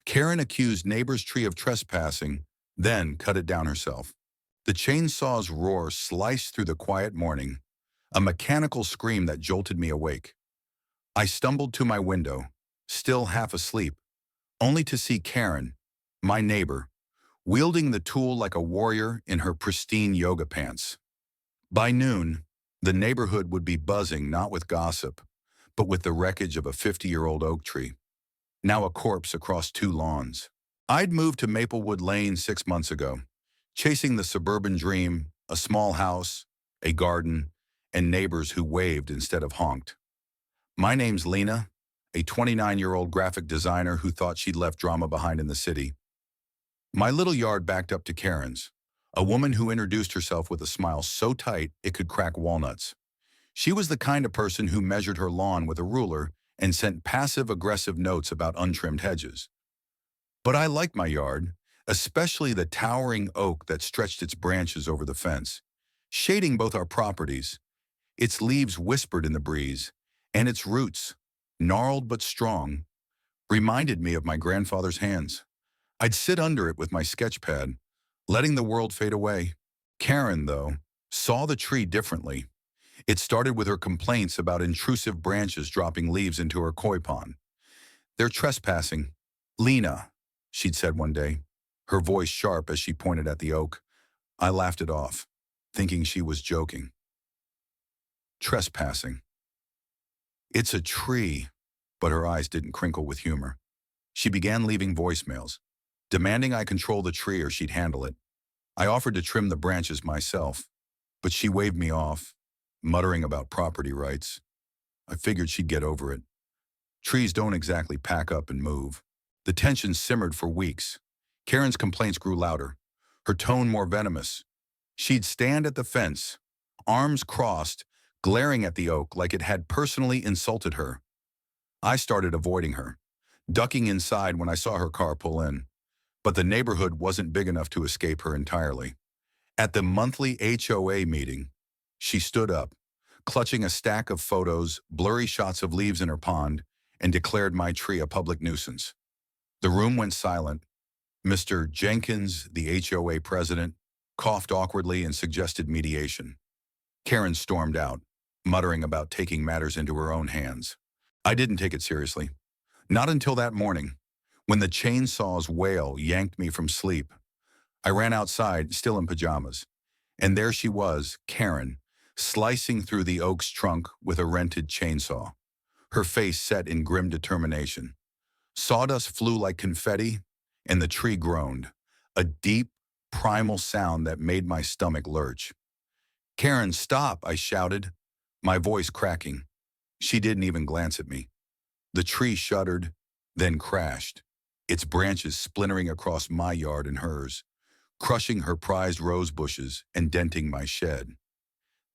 Karen accused neighbor's tree of trespassing, then cut it down herself. The chainsaw's roar sliced through the quiet morning, a mechanical scream that jolted me awake. I stumbled to my window, still half asleep, only to see Karen, my neighbor, wielding the tool like a warrior in her pristine yoga pants. By noon, the neighborhood would be buzzing not with gossip, but with the wreckage of a 50-year-old oak tree, now a corpse across two lawns. I'd moved to Maplewood Lane 6 months ago, chasing the suburban dream, a small house, a garden, and neighbors who waved instead of honked. My name's Lena, a 29-year-old graphic designer who thought she'd left drama behind in the city. My little yard backed up to Karen's, a woman who introduced herself with a smile so tight it could crack walnuts. She was the kind of person who measured her lawn with a ruler and sent passive-aggressive notes about untrimmed hedges. But I liked my yard, especially the towering oak that stretched its branches over the fence, shading both our properties. Its leaves whispered in the breeze, and its roots, gnarled but strong, reminded me of my grandfather's hands. I'd sit under it with my sketch pad, letting the world fade away. Karen, though, saw the tree differently. It started with her complaints about intrusive branches dropping leaves into her koi pond. "They're trespassing. Lena," she'd said one day, her voice sharp as she pointed at the oak. I laughed it off, thinking she was joking. Trespassing. It's a tree, but her eyes didn't crinkle with humor. She began leaving voicemails, demanding I control the tree or she'd handle it. I offered to trim the branches myself, but she waved me off, muttering about property rights. I figured she'd get over it. Trees don't exactly pack up and move. The tension simmered for weeks. Karen's complaints grew louder, her tone more venomous. She'd stand at the fence, arms crossed, glaring at the oak like it had personally insulted her. I started avoiding her, ducking inside when I saw her car pull in. But the neighborhood wasn't big enough to escape her entirely. At the monthly HOA meeting, she stood up, clutching a stack of photos, blurry shots of leaves in her pond, and declared my tree a public nuisance. The room went silent. Mr. Jenkins, the HOA president, coughed awkwardly and suggested mediation. Karen stormed out, muttering about taking matters into her own hands. I didn't take it seriously. Not until that morning, when the chainsaw's wail yanked me from sleep. I ran outside, still in pajamas, and there she was, Karen, slicing through the oak's trunk with a rented chainsaw, her face set in grim determination. Sawdust flew like confetti, and the tree groaned, a deep, primal sound that made my stomach lurch. "Karen, stop," I shouted, my voice cracking. She didn't even glance at me. The tree shuddered, then crashed, its branches splintering across my yard and hers, crushing her prized rose bushes and denting my shed.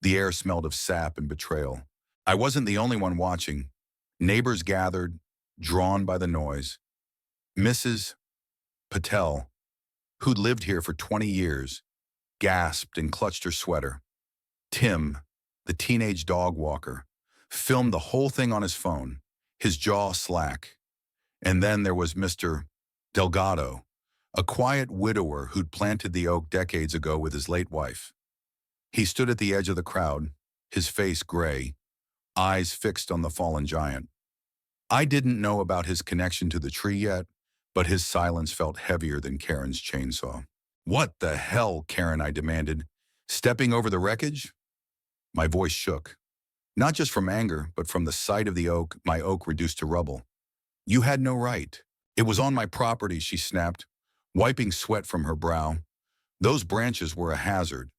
The air smelled of sap and betrayal. I wasn't the only one watching. Neighbors gathered, drawn by the noise. Mrs. Patel, who'd lived here for 20 years, gasped and clutched her sweater. Tim, the teenage dog walker, filmed the whole thing on his phone, his jaw slack. And then there was Mr. Delgado, a quiet widower who'd planted the oak decades ago with his late wife. He stood at the edge of the crowd, his face gray, eyes fixed on the fallen giant. I didn't know about his connection to the tree yet, but his silence felt heavier than Karen's chainsaw. "What the hell, Karen?" I demanded, stepping over the wreckage. My voice shook, not just from anger, but from the sight of the oak, my oak reduced to rubble. "You had no right. It was on my property," she snapped, wiping sweat from her brow. "Those branches were a hazard.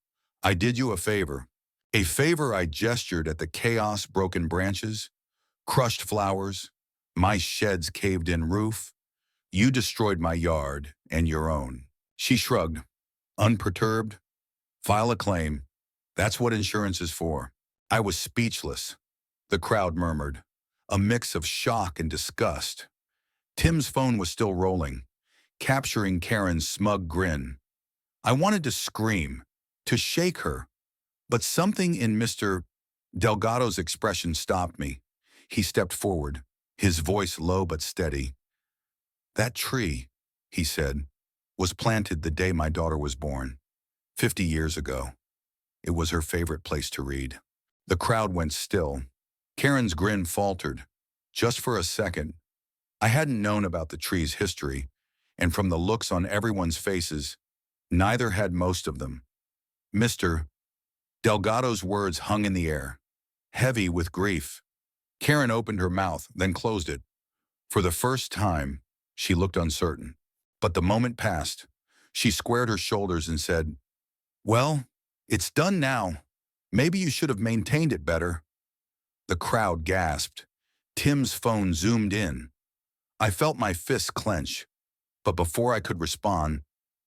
I did you a favor." A favor. I gestured at the chaos, broken branches, crushed flowers, my shed's caved-in roof. "You destroyed my yard and your own." She shrugged, unperturbed. "File a claim. That's what insurance is for." I was speechless. The crowd murmured, a mix of shock and disgust. Tim's phone was still rolling, capturing Karen's smug grin. I wanted to scream, to shake her, but something in Mr. Delgado's expression stopped me. He stepped forward, his voice low but steady. That tree, he said, was planted the day my daughter was born, 50 years ago. It was her favorite place to read. The crowd went still. Karen's grin faltered. Just for a second. I hadn't known about the tree's history, and from the looks on everyone's faces, neither had most of them. Mr. Delgado's words hung in the air, heavy with grief. Karen opened her mouth, then closed it. For the first time, she looked uncertain. But the moment passed. She squared her shoulders and said, "Well, it's done now. Maybe you should have maintained it better." The crowd gasped. Tim's phone zoomed in. I felt my fists clench. But before I could respond,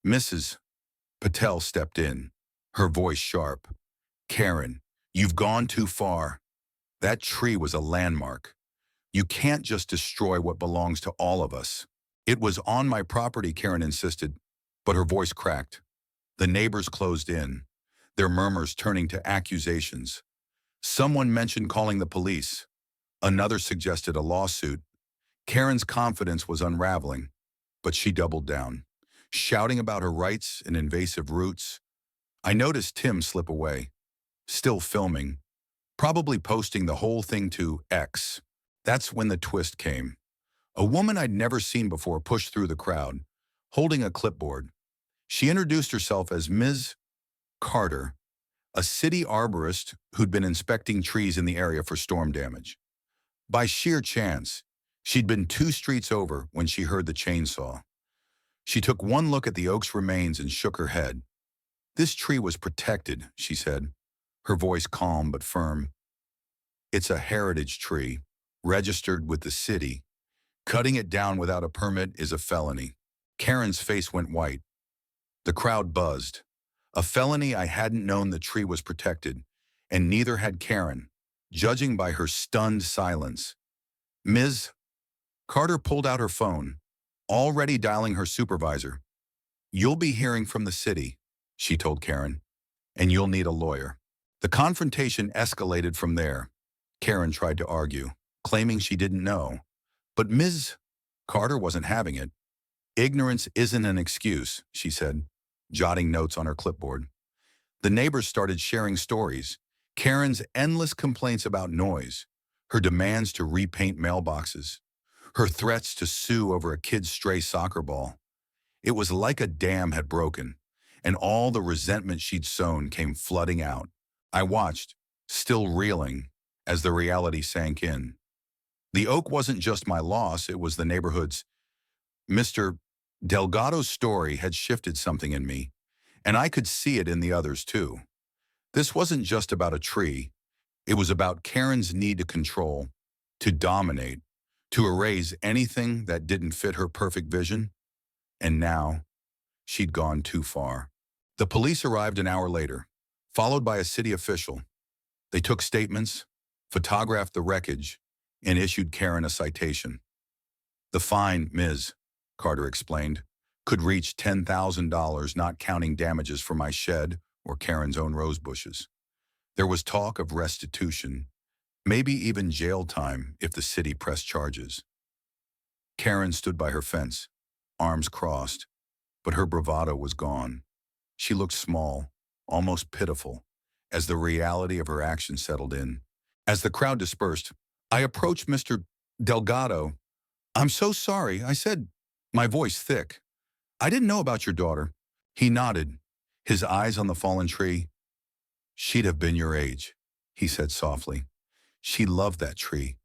Mrs. Patel stepped in, her voice sharp. "Karen, you've gone too far. That tree was a landmark. You can't just destroy what belongs to all of us." "It was on my property," Karen insisted, but her voice cracked. The neighbors closed in, their murmurs turning to accusations. Someone mentioned calling the police. Another suggested a lawsuit. Karen's confidence was unraveling, but she doubled down, shouting about her rights and invasive roots. I noticed Tim slip away, still filming, probably posting the whole thing to X. That's when the twist came. A woman I'd never seen before pushed through the crowd, holding a clipboard. She introduced herself as Ms. Carter, a city arborist who'd been inspecting trees in the area for storm damage. By sheer chance, she'd been 2 streets over when she heard the chainsaw. She took one look at the oak's remains and shook her head. "This tree was protected," she said, her voice calm but firm. "It's a heritage tree, registered with the city. Cutting it down without a permit is a felony." Karen's face went white. The crowd buzzed. A felony? I hadn't known the tree was protected, and neither had Karen, judging by her stunned silence. Ms. Carter pulled out her phone, already dialing her supervisor. "You'll be hearing from the city," she told Karen, "and you'll need a lawyer." The confrontation escalated from there. Karen tried to argue, claiming she didn't know. But Ms. Carter wasn't having it. "Ignorance isn't an excuse," she said, jotting notes on her clipboard. The neighbors started sharing stories. Karen's endless complaints about noise, her demands to repaint mailboxes, her threats to sue over a kid's stray soccer ball. It was like a dam had broken, and all the resentment she'd sown came flooding out. I watched, still reeling, as the reality sank in. The oak wasn't just my loss, it was the neighborhood's. Mr. Delgado's story had shifted something in me, and I could see it in the others too. This wasn't just about a tree. It was about Karen's need to control, to dominate, to erase anything that didn't fit her perfect vision. And now, she'd gone too far. The police arrived an hour later, followed by a city official. They took statements, photographed the wreckage, and issued Karen a citation. The fine, Ms. Carter explained, could reach $10,000, not counting damages for my shed or Karen's own rose bushes. There was talk of restitution, maybe even jail time if the city pressed charges. Karen stood by her fence, arms crossed, but her bravado was gone. She looked small, almost pitiful, as the reality of her actions settled in. As the crowd dispersed, I approached Mr. Delgado. "I'm so sorry," I said, my voice thick. "I didn't know about your daughter." He nodded, his eyes on the fallen tree. "She'd have been your age," he said softly. "She loved that tree,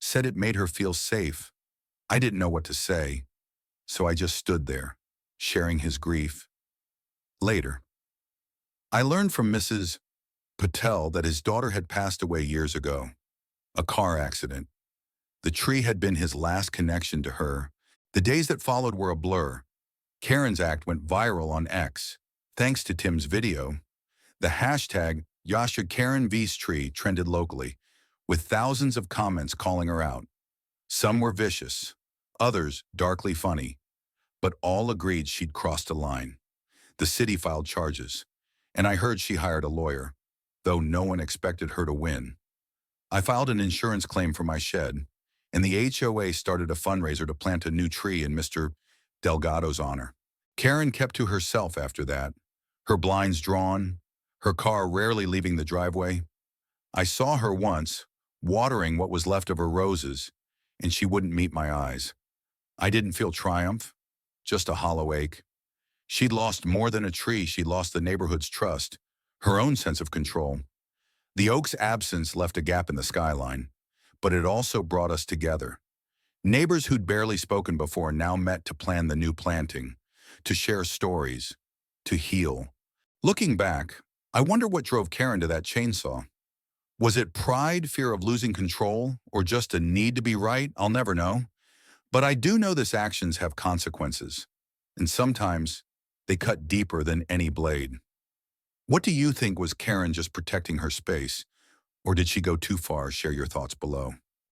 said it made her feel safe." I didn't know what to say, so I just stood there, sharing his grief. Later, I learned from Mrs. Patel that his daughter had passed away years ago. A car accident. The tree had been his last connection to her. The days that followed were a blur. Karen's act went viral on X. Thanks to Tim's video, the hashtag Yasha Karen V's tree trended locally, with thousands of comments calling her out. Some were vicious, others darkly funny, but all agreed she'd crossed a line. The city filed charges, and I heard she hired a lawyer, though no one expected her to win. I filed an insurance claim for my shed, and the HOA started a fundraiser to plant a new tree in Mr. Delgado's honor. Karen kept to herself after that, her blinds drawn, her car rarely leaving the driveway. I saw her once, watering what was left of her roses, and she wouldn't meet my eyes. I didn't feel triumph, just a hollow ache. She'd lost more than a tree, she'd lost the neighborhood's trust, her own sense of control. The oak's absence left a gap in the skyline, but it also brought us together. Neighbors who'd barely spoken before now met to plan the new planting, to share stories, to heal. Looking back, I wonder what drove Karen to that chainsaw. Was it pride, fear of losing control, or just a need to be right? I'll never know. But I do know this actions have consequences, and sometimes they cut deeper than any blade. What do you think? Was Karen just protecting her space, or did she go too far? Share your thoughts below.